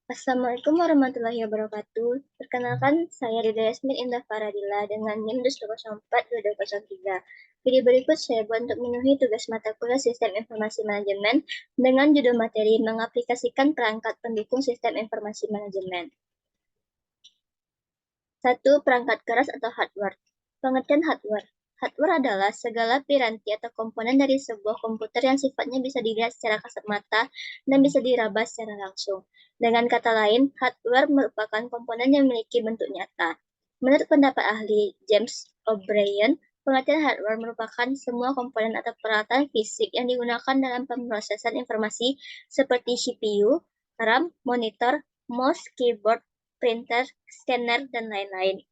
Assalamualaikum warahmatullahi wabarakatuh. Perkenalkan, saya Rida Yasmin Indah Faradila dengan NIM 2042203. Video berikut saya buat untuk memenuhi tugas mata kuliah Sistem Informasi Manajemen dengan judul materi mengaplikasikan perangkat pendukung Sistem Informasi Manajemen. 1. Perangkat keras atau hardware. Pengertian hardware. Hardware adalah segala piranti atau komponen dari sebuah komputer yang sifatnya bisa dilihat secara kasat mata dan bisa diraba secara langsung. Dengan kata lain, hardware merupakan komponen yang memiliki bentuk nyata. Menurut pendapat ahli James O'Brien, pengertian hardware merupakan semua komponen atau peralatan fisik yang digunakan dalam pemrosesan informasi seperti CPU, RAM, monitor, mouse, keyboard, printer, scanner, dan lain-lain.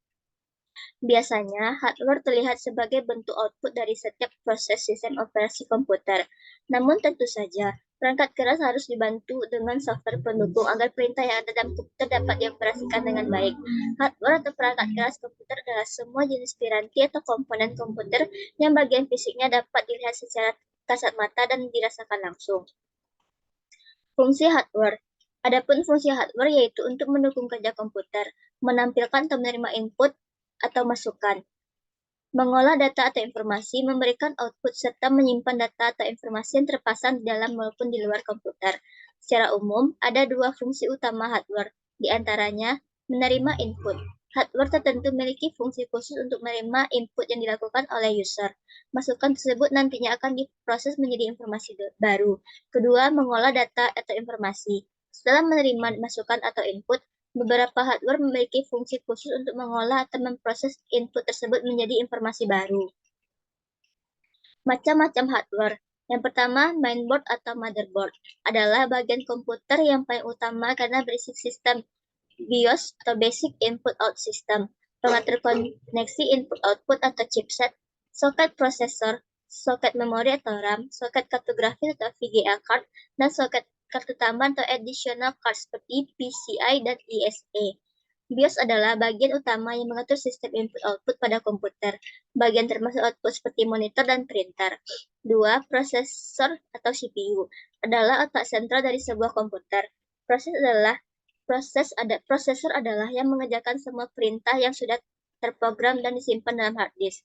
Biasanya, hardware terlihat sebagai bentuk output dari setiap proses sistem operasi komputer. Namun tentu saja, perangkat keras harus dibantu dengan software pendukung agar perintah yang ada dalam komputer dapat dioperasikan dengan baik. Hardware atau perangkat keras komputer adalah semua jenis piranti atau komponen komputer yang bagian fisiknya dapat dilihat secara kasat mata dan dirasakan langsung. Fungsi hardware. Adapun fungsi hardware yaitu untuk mendukung kerja komputer, menampilkan atau menerima input atau masukan, mengolah data atau informasi, memberikan output, serta menyimpan data atau informasi yang terpasang di dalam maupun di luar komputer. Secara umum, ada dua fungsi utama hardware, di antaranya menerima input. Hardware tertentu memiliki fungsi khusus untuk menerima input yang dilakukan oleh user. Masukan tersebut nantinya akan diproses menjadi informasi baru. Kedua, mengolah data atau informasi. Setelah menerima masukan atau input, beberapa hardware memiliki fungsi khusus untuk mengolah atau memproses input tersebut menjadi informasi baru. Macam-macam hardware. Yang pertama, mainboard atau motherboard adalah bagian komputer yang paling utama karena berisi sistem BIOS atau Basic Input Out System, pengatur koneksi input-output atau chipset, soket prosesor, soket memori atau RAM, soket kartu grafis atau VGA card, dan soket kartu tambahan atau additional card seperti PCI dan ESA. BIOS adalah bagian utama yang mengatur sistem input-output pada komputer. Bagian termasuk output seperti monitor dan printer. 2. Prosesor atau CPU adalah otak sentral dari sebuah komputer. Prosesor adalah yang mengerjakan semua perintah yang sudah terprogram dan disimpan dalam hard disk.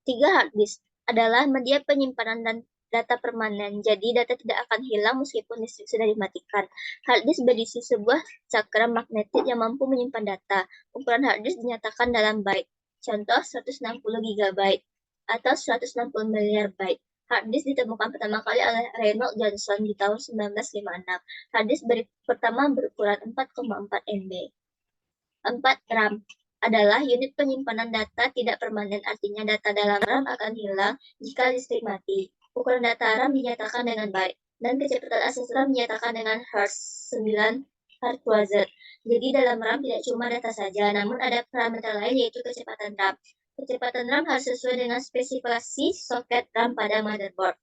3. Hard disk adalah media penyimpanan dan data permanen, jadi data tidak akan hilang meskipun listrik sudah dimatikan. Hard disk berisi sebuah cakram magnetik yang mampu menyimpan data. Ukuran hard disk dinyatakan dalam byte, contoh 160 GB atau 160 miliar byte. Hard disk ditemukan pertama kali oleh Reynold Johnson di tahun 1956. Hard disk pertama berukuran 4,4 MB. 4. RAM adalah unit penyimpanan data tidak permanen, artinya data dalam RAM akan hilang jika listrik mati. Ukuran data RAM dinyatakan dengan byte, dan kecepatan akses RAM dinyatakan dengan Hertz 9 Hz. Jadi dalam RAM tidak cuma data saja, namun ada parameter lain yaitu kecepatan RAM. Kecepatan RAM harus sesuai dengan spesifikasi soket RAM pada motherboard.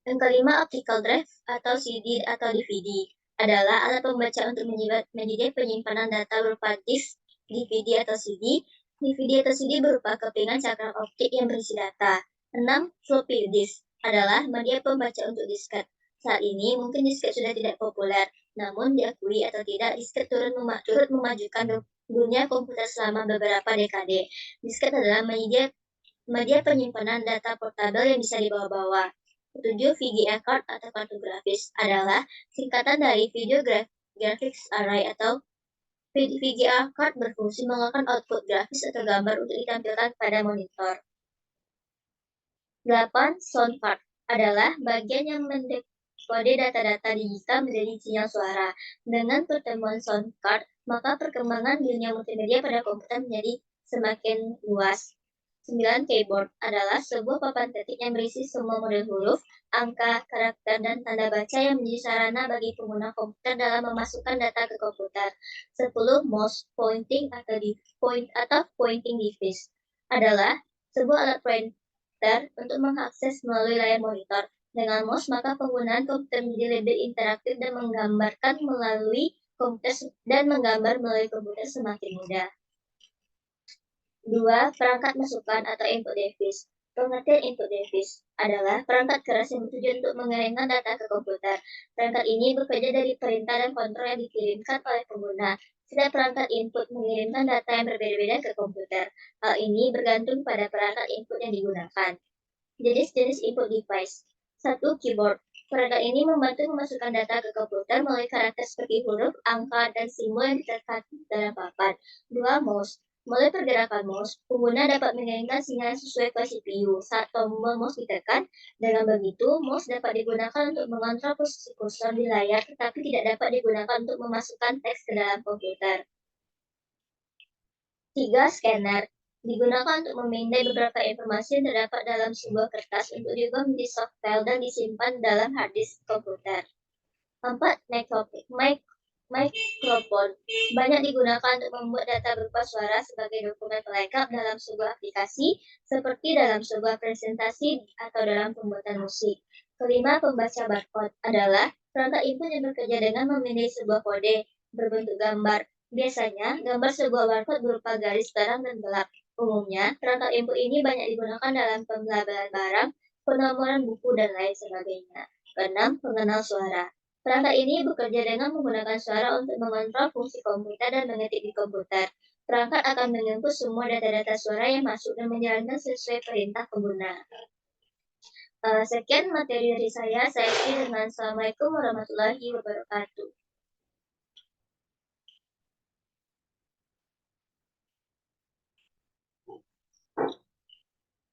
Yang kelima, optical drive atau CD atau DVD adalah alat pembaca untuk media penyimpanan data berupa disk, DVD atau CD. DVD atau CD berupa kepingan cakram optik yang berisi data. 6. Floppy disk adalah media pembaca untuk disket. Saat ini mungkin disket sudah tidak populer, namun diakui atau tidak, disket turut memajukan dunia komputer selama beberapa dekade. Disket adalah media penyimpanan data portabel yang bisa dibawa-bawa. 7. VGA card atau kartu grafis adalah singkatan dari Video Graphics Array atau VGA card berfungsi mengeluarkan output grafis atau gambar untuk ditampilkan pada monitor. 8. Sound card adalah bagian yang mendekode data-data digital menjadi sinyal suara. Dengan pertemuan sound card, maka perkembangan dunia multimedia pada komputer menjadi semakin luas. 9. Keyboard adalah sebuah papan ketik yang berisi semua model huruf, angka, karakter, dan tanda baca yang menjadi sarana bagi pengguna komputer dalam memasukkan data ke komputer. 10. Mouse pointing atau pointing device adalah sebuah alat pointer untuk mengakses melalui layar monitor. Dengan mouse, maka penggunaan komputer menjadi lebih interaktif dan menggambar melalui komputer semakin mudah. 2. Perangkat masukan atau input device Pengertian input device adalah perangkat keras yang bertujuan untuk mengirimkan data ke komputer. Perangkat ini bekerja dari perintah dan kontrol yang dikirimkan oleh pengguna. Setiap perangkat input mengirimkan data yang berbeda-beda ke komputer. Hal ini bergantung pada perangkat input yang digunakan. Jenis-jenis input device. 1. Keyboard. Perangkat ini membantu memasukkan data ke komputer melalui karakter seperti huruf, angka, dan simbol yang ditekan dalam papan. 2. Mouse. Melalui pergerakan mouse, pengguna dapat mengirimkan sinyal sesuai ke CPU saat tombol mouse ditekan. Dengan begitu, mouse dapat digunakan untuk mengontrol posisi kursor di layar, tetapi tidak dapat digunakan untuk memasukkan teks ke dalam komputer. 3. Scanner. Digunakan untuk memindai beberapa informasi yang terdapat dalam sebuah kertas untuk diubah menjadi softfile dan disimpan dalam hard disk komputer. 4. Mikrofon. Banyak digunakan untuk membuat data berupa suara sebagai dokumen pelengkap dalam sebuah aplikasi, seperti dalam sebuah presentasi atau dalam pembuatan musik. 5. Pembaca barcode adalah perangkat input yang bekerja dengan memindai sebuah kode berbentuk gambar. Biasanya, gambar sebuah barcode berupa garis terang dan gelap. Umumnya, perangkat input ini banyak digunakan dalam pembelajaran barang, penomoran buku, dan lain sebagainya. 6. Pengenal suara. Perangkat ini bekerja dengan menggunakan suara untuk mengontrol fungsi komputer dan mengetik di komputer. Perangkat akan menginput semua data-data suara yang masuk dan menjalankan sesuai perintah pengguna. Sekian materi dari saya. Saya akhiri dengan Assalamualaikum warahmatullahi wabarakatuh.